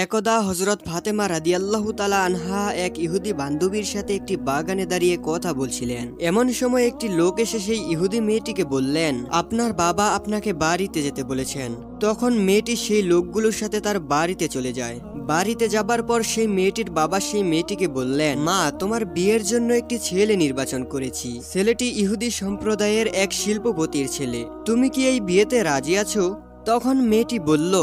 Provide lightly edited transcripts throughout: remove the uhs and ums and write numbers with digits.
একদা হযরত ফাতেমা রাদিয়াল্লাহু তাআলা আনহা এক ইহুদি বান্ধবীর সাথে একটি বাগানে দাঁড়িয়ে কথা বলছিলেন। এমন সময় একটি লোক এসে সেই ইহুদি মেয়েটিকে বললেন, আপনার বাবা আপনাকে বাড়িতে যেতে বলেছেন। তখন মেয়েটি সেই লোকগুলোর সাথে তার বাড়িতে চলে যায়। বাড়িতে যাবার পর সেই মেয়েটির বাবা সেই মেয়েটিকে বললেন, মা, তোমার বিয়ের জন্য একটি ছেলে নির্বাচন করেছি। ছেলেটি ইহুদি সম্প্রদায়ের এক শিল্পপতির ছেলে। তুমি কি এই বিয়েতে রাজি আছো? তখন মেয়েটি বলল,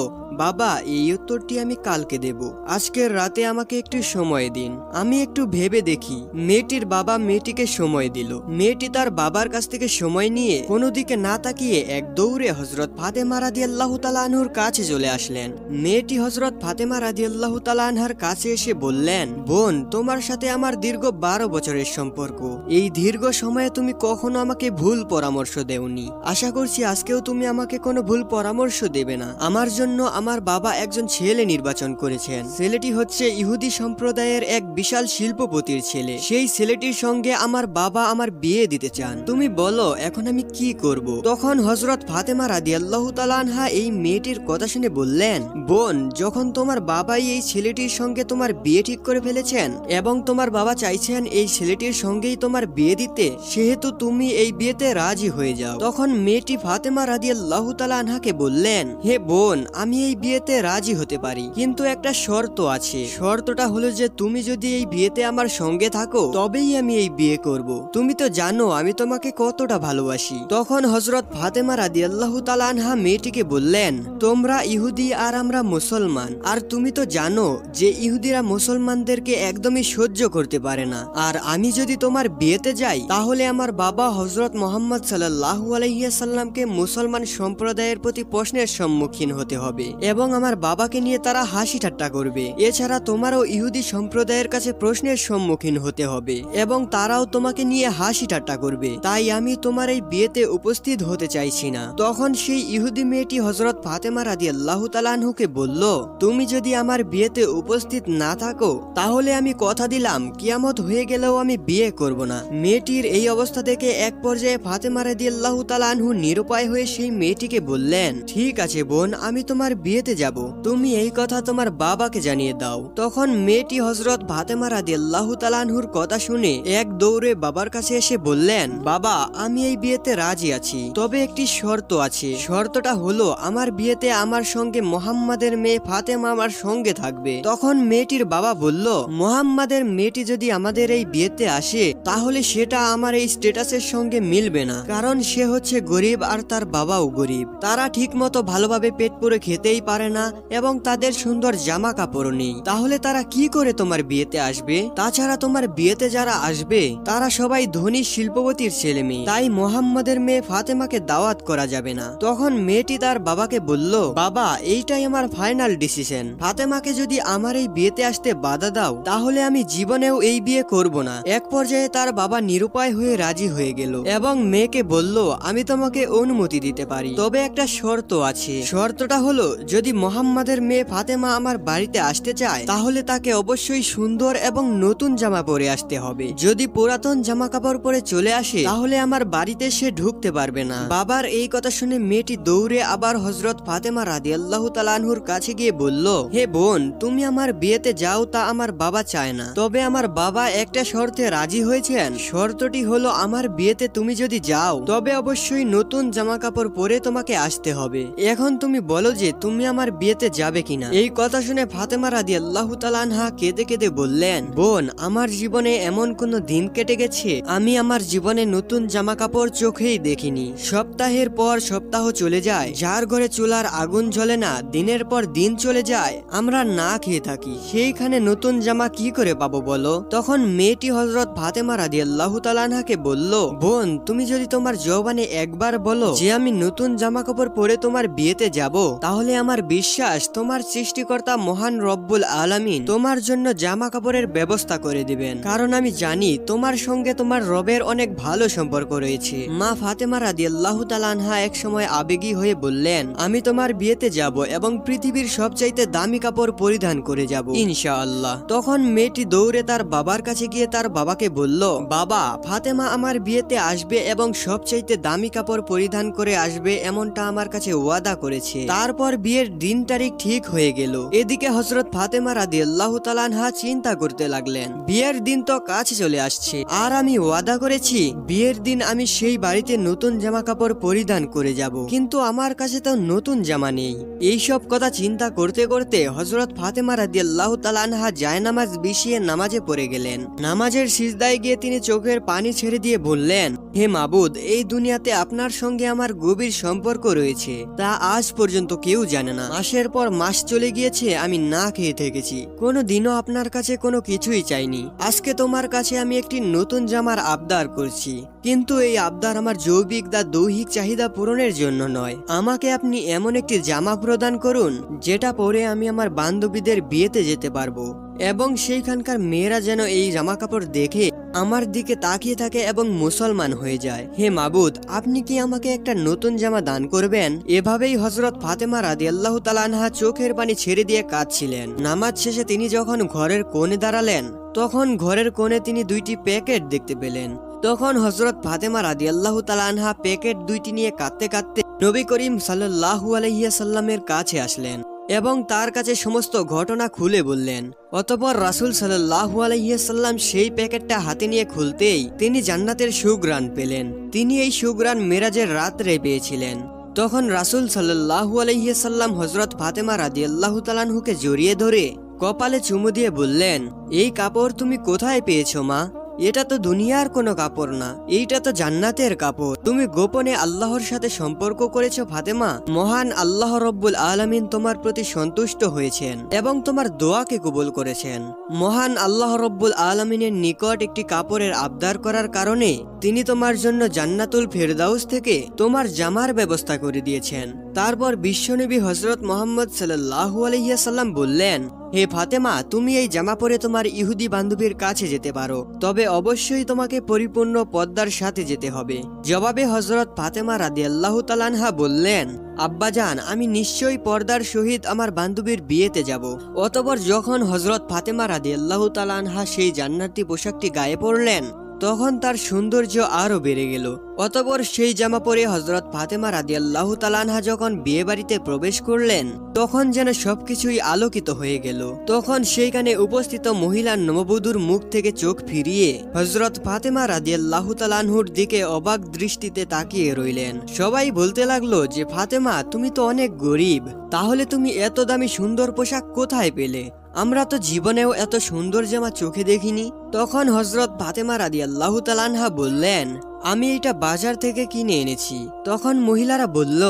বাবা, এই উত্তরটি আমি কালকে দেব। আজকের রাতে আমাকে একটু সময় দিন, আমি একটু ভেবে দেখি। মেয়েটির বাবা মেয়েটিকে সময় দিল। মেয়েটি তার বাবার কাছ থেকে সময় নিয়ে কোনো দিকে না তাকিয়ে এক দৌড়ে হযরত ফাতেমা রাদিয়াল্লাহু তাআলা আনহুর কাছে চলে আসলেন। মেয়েটি হযরত ফাতেমা রাদিয়াল্লাহু তাআলা আনহার কাছে এসে বললেন, বোন, তোমার সাথে আমার দীর্ঘ 12 বছরের সম্পর্ক। এই দীর্ঘ সময়ে তুমি কখনো আমাকে ভুল পরামর্শ দেওনি। আশা করছি আজকেও তুমি আমাকে কোনো ভুল পরামর্শ দেবে না। আমার জন্য আমার বাবা একজন ছেলে নির্বাচন করেছেন। ছেলেটি হচ্ছে ইহুদি সম্প্রদায়ের এক বিশাল শিল্পপতির ছেলে। সেই ছেলেটির সঙ্গে আমার বাবা আমার বিয়ে দিতে চান। তুমি বলো এখন আমি কি করব? তখন হযরত ফাতেমা রাদিয়াল্লাহু তাআলা আনহা এই মেয়েটির কথা শুনে বললেন, বোন, যখন তোমার বাবাই এই ছেলেটির সঙ্গে তোমার বিয়ে ঠিক করে ফেলেছেন এবং তোমার বাবা চাইছেন এই ছেলেটির সঙ্গেই তোমার বিয়ে দিতে, সেহেতু তুমি এই বিয়েতে রাজি হয়ে যাও। তখন মেয়েটি ফাতেমা রাদিয়াল্লাহু তাআলা আনহাকে বললেন, হে বোন, আমি এই বিয়েতে রাজি হতে পারি, কিন্তু একটা শর্ত আছে। শর্তটা হলো যে তুমি যদি এই বিয়েতে আমার সঙ্গে থাকো তবেই আমি এই বিয়ে করব। তুমি তো জানো আমি তোমাকে কতটা ভালোবাসি। তখন হযরত ফাতেমা রাদিয়াল্লাহু তাআলা আনহা মেয়েটিকে বললেন, তোমরা ইহুদি আর আমরা মুসলমান, আর তুমি তো জানো যে ইহুদিরা মুসলমানদেরকে একদমই সহ্য করতে পারে না। আর আমি যদি তোমার বিয়েতে যাই তাহলে আমার বাবা হযরত মুহাম্মদ সাল্লাল্লাহু আলাইহি ওয়াসাল্লামকে মুসলমান সম্প্রদায়ের প্রতি প্রশ্নের সম্মুখীন হতে হবে এবং আমার বাবাকে নিয়ে তারা হাসি ঠাট্টা করবে। এছাড়া তোমারও ইহুদি সম্প্রদায়ের কাছে প্রশ্নের সম্মুখীন হতে হবে এবং তারাও তোমাকে নিয়ে হাসি ঠাট্টা করবে। তাই আমি তোমার এই বিয়েতে উপস্থিত হতে চাইছি না। তখন সেই ইহুদি মেয়েটি হযরত ফাতেমা রাদিয়াল্লাহু তাআলা আনহুকে বলল, তুমি যদি আমার বিয়েতে উপস্থিত না থাকো তাহলে আমি কথা দিলাম কিয়ামত হয়ে গেলেও আমি বিয়ে করব না। মেয়েটির এই অবস্থা দেখে এক পর্যায়ে ফাতেমা রাদিয়াল্লাহু তাআলা আনহু নিরুপায় হয়ে সেই মেয়েটিকে বললেন, ঠিক আছে বোন, আমি তোমার বিয়েতে যাব, তুমি এই কথা তোমার বাবাকে জানিয়ে দাও। তখন মেয়েটি হযরত ফাতেমা রাদিয়াল্লাহু তাআলা আনহুর কথা শুনে এক দৌড়ে বাবার কাছে এসে বললেন, বাবা, আমি এই বিয়েতে রাজি আছি, তবে একটি শর্ত আছে। শর্তটা হলো আমার বিয়েতে আমার সঙ্গে মুহাম্মাদের মেয়ে ফাতেমা আমার সঙ্গে থাকবে। তখন মেয়েটির বাবা বলল, মুহাম্মাদের মেয়েটি যদি আমাদের এই বিয়েতে আসে তাহলে সেটা আমার এই স্ট্যাটাসের সঙ্গে মিলবে না, কারণ সে হচ্ছে গরিব আর তার বাবাও গরিব। তারা ঠিক মতো ভালোভাবে পেট পুরে খেতেই পারে না এবং তাদের সুন্দর জামা কাপড়ও নেই। তাহলে তারা কি করে তোমার বিয়েতে আসবে? তাছাড়া তোমার বিয়েতে যারা আসবে তারা সবাই ধনী শিল্পপতির ছেলে মেয়ে, তাই মুহাম্মাদের মেয়ে ফাতেমাকে দাওয়াত করা যাবে না। তখন মেয়েটি তার বাবাকে বলল, বাবা, এইটাই আমার ফাইনাল ডিসিশন। ফাতেমাকে যদি আমার এই বিয়েতে আসতে বাধা দাও তাহলে আমি জীবনেও এই বিয়ে করব না। এক পর্যায়ে তার বাবা নিরুপায় হয়ে রাজি হয়ে গেল এবং মেয়েকে বলল, আমি তোমাকে অনুমতি দিতে পারি, তবে একটা শর্ত আছে। শর্তটা হলো যদি মুহাম্মাদের মেয়ে ফাতেমা আমার বাড়িতে আসতে চায় তাহলে তাকে অবশ্যই সুন্দর এবং নতুন জামা পরে আসতে হবে। যদি পুরাতন জামা কাপড় পরে চলে আসে তাহলে আমার বাড়িতে সে ঢুকতে পারবে না। বাবার এই কথা শুনে মেয়েটি দৌড়ে আবার হযরত ফাতেমা রাদিয়াল্লাহু তাআলা আনহুর কাছে গিয়ে বলল, হে বোন, তুমি আমার বিয়েতে যাও তা আমার বাবা চায় না, তবে আমার বাবা একটা শর্তে রাজি হয়েছেন। শর্তটি হলো আমার বিয়েতে তুমি যদি যাও তবে অবশ্যই নতুন জামা কাপড় পরে তোমাকে আসতে হবে। এখন তুমি বলো যে তুমি আমার বিয়েতে যাবে কিনা? এই কথা শুনে ফাতেমা রাদিয়াল্লাহু তাআলা আনহা কেঁদে কেঁদে বললেন, বোন, আমার জীবনে এমন কোনো দিন কেটে গেছে আমি আমার জীবনে নতুন জামা কাপড় চোখেই দেখিনি। সপ্তাহের পর সপ্তাহ চলে যায়, যার ঘরে চুলার আগুন জ্বলে না, দিনের পর দিন চলে যায়, আমরা না খেয়ে থাকি, সেইখানে নতুন জামা কি করে পাবো বলো? তখন মেয়েটি হযরত ফাতেমা রাদিয়াল্লাহু তাআলা আনহাকে বলল, বোন, তুমি যদি তোমার জবানে একবার বলো যে আমি নতুন জামা কাপড় পরে তোমার বিয়েতে যাব তাহলে আমার বিশ্বাস তোমার সৃষ্টিকর্তা মহান রব্বুল আলামিন তোমার জন্য জামা কাপড়ের ব্যবস্থা করে দিবেন, কারণ আমি জানি তোমার সঙ্গে তোমার রবের অনেক ভালো সম্পর্ক রয়েছে। মা ফাতেমা রাদিয়াল্লাহু তাআলা আনহা এক সময় আবেগী হয়ে বললেন, আমি তোমার বিয়েতে যাব এবং পৃথিবীর সবচাইতে দামি কাপড় পরিধান করে যাব ইনশাআল্লাহ। তখন মেয়েটি দৌড়ে তার বাবার কাছে গিয়ে তার বাবাকে বলল, বাবা, ফাতেমা আমার বিয়েতে আসবে এবং সবচাইতে দামি কাপড় পরিধান করে আসবে এমনটা আমার কাছে ওয়াদা করেছে। তারপর বিয়ের দিন তারিখ ঠিক হয়ে গেল। এদিকে হযরত ফাতেমা রাদিয়াল্লাহু তাআলা আনহা চিন্তা করতে লাগলেন, বিয়ের দিন তো কাছে চলে আসছে, আর আমি ওয়াদা করেছি বিয়ের দিন আমি সেই বাড়িতে নতুন জামা কাপড় পরিধান করে যাব, কিন্তু আমার কাছে তো নতুন জামা নেই। এইসব কথা চিন্তা করতে করতে হযরত ফাতেমা রাদিয়াল্লাহু তাআলা আনহা জায়নামাজ বিছিয়ে নামাজে পড়ে গেলেন। নামাজের সিজদায় গিয়ে তিনি চোখের পানি ছেড়ে দিয়ে বললেন, হে মাবুদ, এই দুনিয়াতে আপনার সঙ্গে আমার গভীর সম্পর্ক রয়েছে, তা আজ পর্যন্ত কেউ জানে না। মাসের পর মাস চলে গিয়েছে, আমি না খেয়ে থেকেছি, কোনো দিনও আপনার কাছে কোনো কিছুই চাইনি। আজকে তোমার কাছে আমি একটি নতুন জামার আবদার করছি, কিন্তু এই আবদার আমার যৌবিক বা দৈহিক চাহিদা পূরণের জন্য নয়। আমাকে আপনি এমন একটি জামা প্রদান করুন যেটা পরে আমি আমার বান্ধবীদের বিয়েতে যেতে পারবো, এবং সেইখানকার মেয়েরা যেন এই জামা কাপড় দেখে আমার দিকে তাকিয়ে থাকে এবং মুসলমান হয়ে যায়। হে মাবুদ, আপনি কি আমাকে একটা নতুন জামা দান করবেন? এভাবেই হযরত ফাতেমা রাদিয়াল্লাহু তাআলা আনহা চোখের পানি ছেড়ে দিয়ে কাঁদছিলেন। নামাজ শেষে তিনি যখন ঘরের কোণে দাঁড়ালেন, তখন ঘরের কোণে তিনি দুইটি প্যাকেট দেখতে পেলেন। তখন হযরত ফাতেমা রাদিয়াল্লাহু তাআলা আনহা প্যাকেট দুইটি নিয়ে কাঁদতে কাঁদতে নবী করিম সাল্লাল্লাহু আলাইহি ওয়াসাল্লামের কাছে আসলেন এবং তার কাছে সমস্ত ঘটনা খুলে বললেন। অতঃপর রাসূল সাল্লাল্লাহু আলাইহি ওয়াসাল্লাম সেই প্যাকেটটা হাতে নিয়ে খুলতেই তিনি জান্নাতের সুঘ্রাণ পেলেন। তিনি এই সুঘ্রাণ মেরাজের রাত্রে পেয়েছিলেন। তখন রাসূল সাল্লাল্লাহু আলাইহি ওয়াসাল্লাম হযরত ফাতেমা রাদিয়াল্লাহু তাআলা আনহুকে জড়িয়ে ধরে কপালে চুমু দিয়ে বললেন, এই কাপড় তুমি কোথায় পেয়েছো মা? এটা তো দুনিয়ার কোনো কাপড় না, এইটা তো জান্নাতের কাপড়। তুমি গোপনে আল্লাহর সাথে সম্পর্ক করেছো ফাতেমা। মহান আল্লাহ রব্বুল আলামিন তোমার প্রতি সন্তুষ্ট হয়েছেন এবং তোমার দোয়াকে কবুল করেছেন। মহান আল্লাহ রব্বুল আলামিনের নিকট একটি কাপড়ের আবদার করার কারণে তিনি তোমার জন্য জান্নাতুল ফেরদাউস থেকে তোমার জামার ব্যবস্থা করে দিয়েছেন। তারপর বিশ্বনবী হযরত মুহাম্মদ সাল্লাল্লাহু আলাইহি ওয়াসাল্লাম বললেন, হে ফাতেমা, তুমি এই জামা পরে তোমার ইহুদি বান্ধবীর কাছে যেতে পারো, তবে অবশ্যই তোমাকে পরিপূর্ণ পর্দার সাথে যেতে হবে। জবাবে হযরত ফাতেমা রাদিয়াল্লাহু তাআলা আনহা বললেন, আব্বাজান, আমি নিশ্চয়ই পর্দার সহিত আমার বান্ধবীর বিয়েতে যাব। অতঃপর যখন হযরত ফাতেমা রাদিয়াল্লাহু তাআলা আনহা সেই জান্নাতি পোশাকটি গায়ে পরলেন, তখন তার সৌন্দর্য আরো বেড়ে গেল। অতঃপর সেই জামা পরে হযরত ফাতেমা রাদিয়াল্লাহু তাআলা আনহা যখন বিয়ে বাড়িতে প্রবেশ করলেন, তখন যেন সবকিছুই আলোকিত হয়ে গেল। তখন সেইখানে উপস্থিত মহিলা নববধূর মুখ থেকে চোখ ফিরিয়ে হযরত ফাতেমা রাদিয়াল্লাহু তাআলা আনহুর দিকে অবাক দৃষ্টিতে তাকিয়ে রইলেন। সবাই বলতে লাগলো যে, ফাতেমা, তুমি তো অনেক গরিব, তাহলে তুমি এত দামি সুন্দর পোশাক কোথায় পেলে? আমরা তো জীবনেও এত সুন্দর জামা চোখে দেখিনি। তখন হযরত ফাতেমা রাদিয়াল্লাহু তাআলা আনহা বললেন, আমি এটা বাজার থেকে কিনে এনেছি। তখন মহিলারা বলল,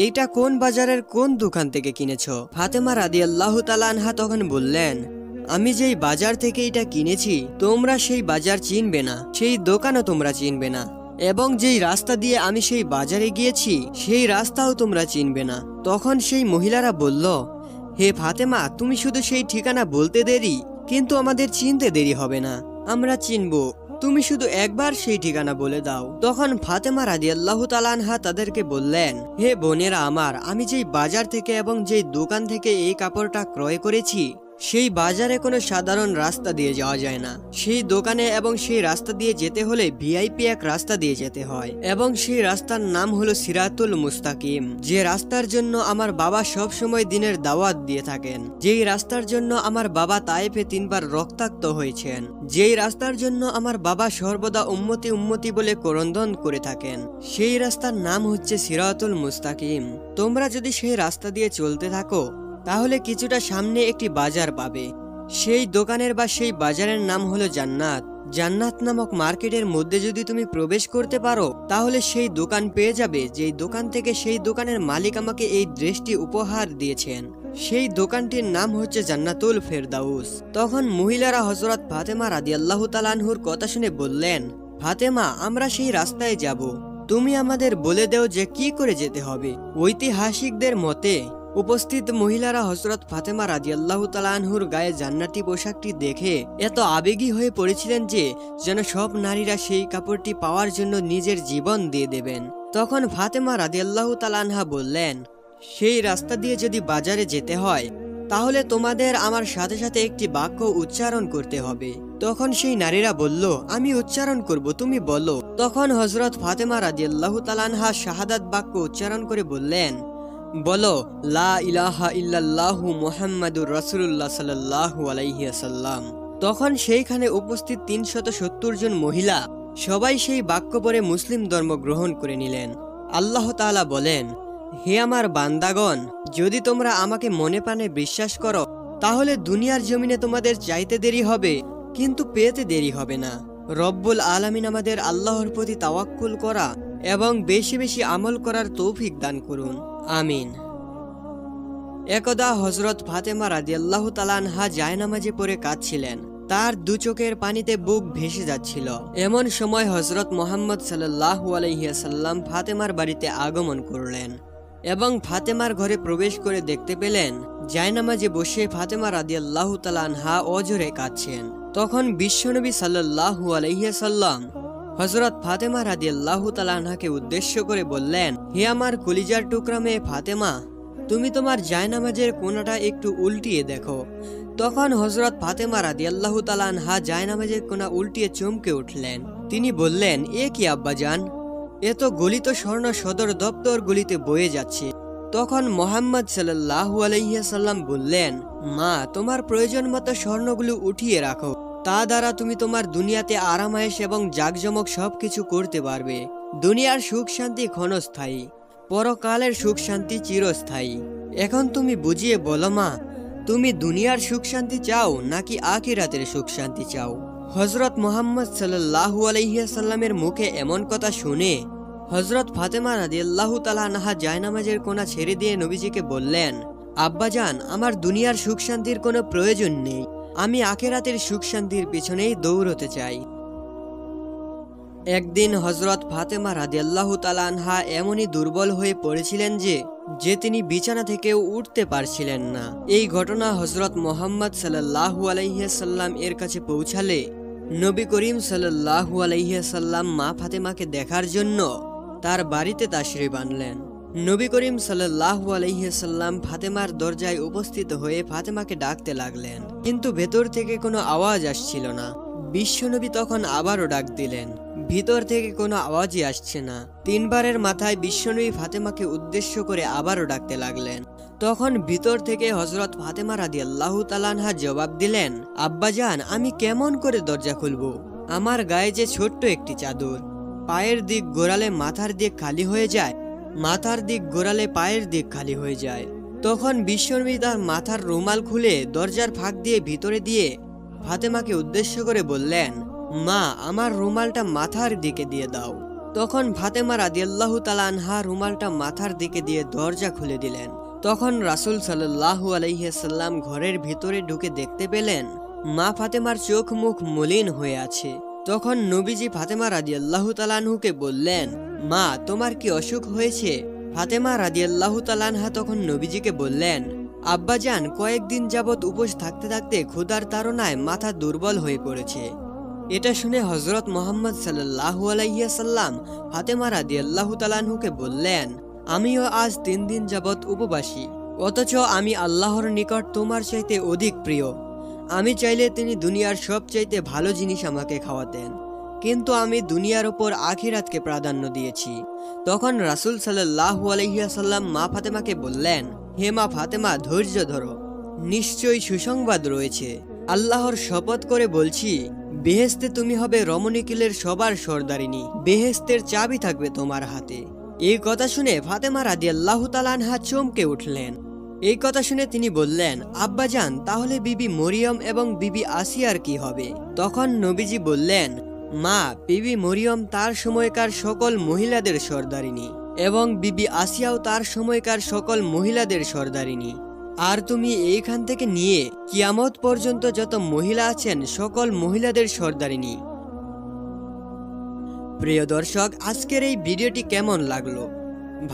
এইটা কোন বাজারের কোন দোকান থেকে কিনেছো? ফাতেমা রাদিয়াল্লাহু তাআলা আনহা তখন বললেন, আমি যেই বাজার থেকে এটা কিনেছি তোমরা সেই বাজার চিনবে না, সেই দোকানও তোমরা চিনবে না, এবং যেই রাস্তা দিয়ে আমি সেই বাজারে গিয়েছি সেই রাস্তাও তোমরা চিনবে না। তখন সেই মহিলারা বলল, হে ফাতেমা, তুমি শুধু সেই ঠিকানা বলতে দেরি, কিন্তু আমাদের চিনতে দেরি হবে না, আমরা চিনবো, তুমি শুধু একবার সেই ঠিকানা বলে দাও। তখন ফাতেমা রাদিয়াল্লাহু তাআলা আনহা তাদেরকে বললেন, হে বোনেরা আমার, আমি যেই বাজার থেকে এবং যেই দোকান থেকে এই কাপড়টা ক্রয় করেছি সেই বাজারে কোনো সাধারণ রাস্তা দিয়ে যাওয়া যায় না। সেই দোকানে এবং সেই রাস্তা দিয়ে যেতে হলে ভিআইপি এক রাস্তা দিয়ে যেতে হয়, এবং সেই রাস্তার নাম হলো সিরাতুল মুস্তাকিম, যে রাস্তার জন্য আমার বাবা সব সময় দিনের দাওয়াত দিয়ে থাকেন, যেই রাস্তার জন্য আমার বাবা তায়েফে 3 বার রক্তাক্ত হয়েছেন, যেই রাস্তার জন্য আমার বাবা সর্বদা উম্মতি উম্মতি বলে করন্দন করে থাকেন, সেই রাস্তার নাম হচ্ছে সিরাতুল মুস্তাকিম। তোমরা যদি সেই রাস্তা দিয়ে চলতে থাকো তাহলে কিছুটা সামনে একটি বাজার পাবে। সেই দোকানের বা সেই বাজারের নাম হলো জান্নাত। জান্নাত নামক মার্কেটের মধ্যে যদি তুমি প্রবেশ করতে পারো তাহলে সেই দোকান পেয়ে যাবে, যেই দোকান থেকে সেই দোকানের মালিক আমাকে এই ড্রেসটি উপহার দিয়েছেন। সেই দোকানটির নাম হচ্ছে জান্নাতুল ফেরদাউস। তখন মহিলারা হযরত ফাতেমা রাদিয়াল্লাহু তাআলা আনহুর কথা শুনে বললেন, ফাতেমা, আমরা সেই রাস্তায় যাব, তুমি আমাদের বলে দাও যে কি করে যেতে হবে। ঐতিহাসিকদের মতে উপস্থিত মহিলারা হযরত ফাতেমা রাদিয়াল্লাহু তাআলা আনহুর গায়ে জান্নাতি পোশাকটি দেখে এত আবেগী হয়ে পড়েছিলেন যে যেন সব নারীরা সেই কাপড়টি পাওয়ার জন্য নিজের জীবন দিয়ে দেবেন। তখন ফাতেমা রাদিয়াল্লাহু তাআলা আনহা বললেন, সেই রাস্তা দিয়ে যদি বাজারে যেতে হয় তাহলে তোমাদের আমার সাথে সাথে একটি বাক্য উচ্চারণ করতে হবে। তখন সেই নারীরা বলল, আমি উচ্চারণ করব, তুমি বলো। তখন হযরত ফাতেমা রাদিয়াল্লাহু তাআলা আনহা শাহাদাত বাক্য উচ্চারণ করে বললেন, বলো লা ইলাহা ইল্লাল্লাহু মুহাম্মাদুর রাসূলুল্লাহ সাল্লাল্লাহু আলাইহি ওয়াসাল্লাম। তখন সেইখানে উপস্থিত ৩৭০ জন মহিলা সবাই সেই বাক্য পড়ে মুসলিম ধর্ম গ্রহণ করে নিলেন। আল্লাহ তাআলা বলেন, হে আমার বান্দাগণ, যদি তোমরা আমাকে মনে প্রাণে বিশ্বাস করো তাহলে দুনিয়ার জমিনে তোমাদের চাইতে দেরি হবে, কিন্তু পেতে দেরি হবে না। রব্বুল আলামিন আমাদের আল্লাহর প্রতি তাওয়াক্কুল করা এবং বেশি বেশি আমল করার তৌফিক দান করুন, আমিন। একদা হযরত ফাতেমা রাদিয়াল্লাহু তাআলা আনহা জায়নামাজে পড়ে কাঁদছিলেন। তার দু চোখের পানিতে বুক ভেসে যাচ্ছিল। এমন সময় হযরত মুহাম্মদ সাল্লাল্লাহু আলাইহি ওয়াসাল্লাম ফাতেমার বাড়িতে আগমন করলেন এবং ফাতেমার ঘরে প্রবেশ করে দেখতে পেলেন জায়নামাজে বসে ফাতেমা রাদিয়াল্লাহু তাআলা আনহা অঝরে কাঁদছেন। তখন বিশ্বনবী সাল্লাল্লাহু আলাইহি ওয়াসাল্লাম হযরত ফাতেমা রাদিয়াল্লাহু তাআলা আনহাকে উদ্দেশ্য করে বললেন, হে আমার কলিজার টুকরা মেয়ে ফাতেমা, তুমি তোমার জায়নামাজের কোণাটা একটু উল্টিয়ে দেখো। তখন হযরত ফাতেমা রাদিয়াল্লাহু তাআলা আনহা জায়নামাজের কোণা উল্টিয়ে চমকে উঠলেন। তিনি বললেন, এ কি আব্বাজান, এ তো গলিত স্বর্ণ সদর দপ্তর গলিতে বয়ে যাচ্ছে। তখন মুহাম্মদ সাল্লাল্লাহু আলাইহি ওয়াসাল্লাম বললেন, মা, তোমার প্রয়োজন মতো স্বর্ণগুলো উঠিয়ে রাখো, তা দ্বারা তুমি তোমার দুনিয়াতে আরামায়েশ এবং জাকজমক সবকিছু করতে পারবে। দুনিয়ার সুখ শান্তি ক্ষণস্থায়ী, পরকালের সুখ শান্তি চিরস্থায়ী। এখন তুমি বুঝিয়ে বলো মা, তুমি দুনিয়ার সুখ শান্তি চাও নাকি আখিরাতের সুখ শান্তি চাও? হযরত মুহাম্মদ সাল্লাল্লাহু আলাইহি ওয়াসাল্লামের মুখে এমন কথা শুনে হযরত ফাতেমা রাদিয়াল্লাহু তাআলা আনহা জায়নামাজের কোণা ছেড়ে দিয়ে নবীজিকে বললেন, আব্বাজান, আমার দুনিয়ার সুখ শান্তির কোনো প্রয়োজন নেই, আমি আখিরাতের সুখ শান্তির পিছনেই দৌড়তে চাই। একদিন হযরত ফাতেমা রাদিয়াল্লাহু তাআলা আনহা এমনই দুর্বল হয়ে পড়েছিলেন যে তিনি বিছানা থেকেও উঠতে পারছিলেন না। এই ঘটনা হযরত মুহাম্মদ সাল্লাল্লাহু আলাইহি ওয়াসাল্লাম এর কাছে পৌঁছালে নবী করিম সাল্লাল্লাহু আলাইহি ওয়াসাল্লাম মা ফাতেমাকে দেখার জন্য তার বাড়িতে তাশরীফ আনলেন। নবী করিম সাল্লাল্লাহু আলাইহি ওয়াসাল্লাম ফাতেমার দরজায় উপস্থিত হয়ে ফাতেমাকে ডাকতে লাগলেন, কিন্তু ভেতর থেকে কোনো আওয়াজ আসছিল না। বিশ্বনবী তখন আবারও ডাক দিলেন, ভিতর থেকে কোনো আওয়াজই আসছে না। তিনবারের মাথায় বিশ্বনবী ফাতেমাকে উদ্দেশ্য করে আবারও ডাকতে লাগলেন। তখন ভিতর থেকে হযরত ফাতেমা রাদিয়াল্লাহু তাআলা আনহা জবাব দিলেন, আব্বাজান, আমি কেমন করে দরজা খুলব? আমার গায়ে যে ছোট্ট একটি চাদর, পায়ের দিক গোড়ালে মাথার দিক খালি হয়ে যায়, মাথার দিক গোড়ালে পায়ের দিক খালি হয়ে যায়। তখন বিশ্বনবী তার মাথার রুমাল খুলে দরজার ফাঁক দিয়ে ভিতরে দিয়ে ফাতেমাকে উদ্দেশ্য করে বললেন, মা, আমার রুমালটা মাথার দিকে দিয়ে দাও। তখন ফাতেমা রাদিয়াল্লাহু তাআলা আনহা রুমালটা মাথার দিকে দিয়ে দরজা খুলে দিলেন। তখন রাসূল সাল্লাল্লাহু আলাইহি ওয়াসাল্লাম ঘরের ভিতরে ঢুকে দেখতে পেলেন মা ফাতেমার চোখ মুখ মলিন হয়ে আছে। তখন নবীজি ফাতেমা রাদিয়াল্লাহু তাআলা আনহুকে বললেন, মা, তোমার কি অসুখ হয়েছে? ফাতেমা রাদিয়াল্লাহু তাআলা আনহা তখন নবীজিকে বললেন, আব্বাজান, কয়েকদিন যাবৎ উপোস থাকতে থাকতে ক্ষুধার তাড়নায় মাথা দুর্বল হয়ে পড়েছে। এটা শুনে হযরত মুহাম্মদ সাল্লাল্লাহু আলাইহি ওয়াসাল্লাম ফাতেমা রাদিয়াল্লাহু তাআলা আনহুকে বললেন, আমিও আজ 3 দিন যাবৎ উপবাসী, অথচ আমি আল্লাহর নিকট তোমার চাইতে অধিক প্রিয়। আমি চাইলে তিনি দুনিয়ার সবচাইতে ভালো জিনিস আমাকে খাওয়াতেন, কিন্তু আমি দুনিয়ার উপর আখিরাতকে প্রাধান্য দিয়েছি। তখন রাসূল সাল্লাল্লাহু আলাইহি ওয়াসাল্লাম মা ফাতেমাকে বললেন, হে মা ফাতেমা, ধৈর্য ধরো, নিশ্চয়ই সুসংবাদ রয়েছে। আল্লাহর শপথ করে বলছি, বেহেশতে তুমি হবে রমণীকুলের সবার সর্দারিনী, বেহেশতের চাবি থাকবে তোমার হাতে। এই কথা শুনে ফাতেমা রাদিয়াল্লাহু তাআলা আনহা চমকে উঠলেন। এই কথা শুনে তিনি বললেন, আব্বাজান, তাহলে বিবি মরিয়ম এবং বিবি আসিয়ার কি হবে? তখন নবীজি বললেন, মা, বিবি মরিয়ম তার সময়কার সকল মহিলাদের সর্দারিনী এবং বিবি আসিয়াও তার সময়কার সকল মহিলাদের সর্দারিনী। আর তুমি এইখান থেকে নিয়ে কিয়ামত পর্যন্ত যত মহিলা আছেন সকল মহিলাদের সর্দারিনী। প্রিয় দর্শক, আজকের এই ভিডিওটি কেমন লাগলো?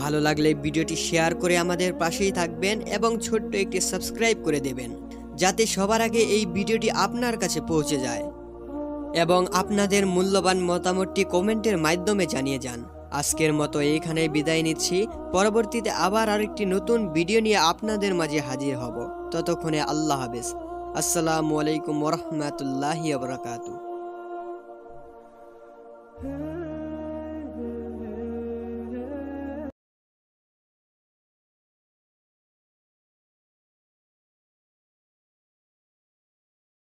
ভালো লাগলে ভিডিওটি শেয়ার করে আমাদের পাশেই থাকবেন এবং ছোট্ট একটি সাবস্ক্রাইব করে দেবেন, যাতে সবার আগে এই ভিডিওটি আপনার কাছে পৌঁছে যায়। এবং আপনাদের মূল্যবান মতামতটি কমেন্টের মাধ্যমে জানিয়ে যান। আজকের মতো এইখানেই বিদায় নিচ্ছি। পরবর্তীতে আবার আরেকটি নতুন ভিডিও নিয়ে আপনাদের মাঝে হাজির হব। ততক্ষণে আল্লাহ হাফেজ। আসসালামু আলাইকুম ওয়া রাহমাতুল্লাহি ওয়া বারাকাতুহু।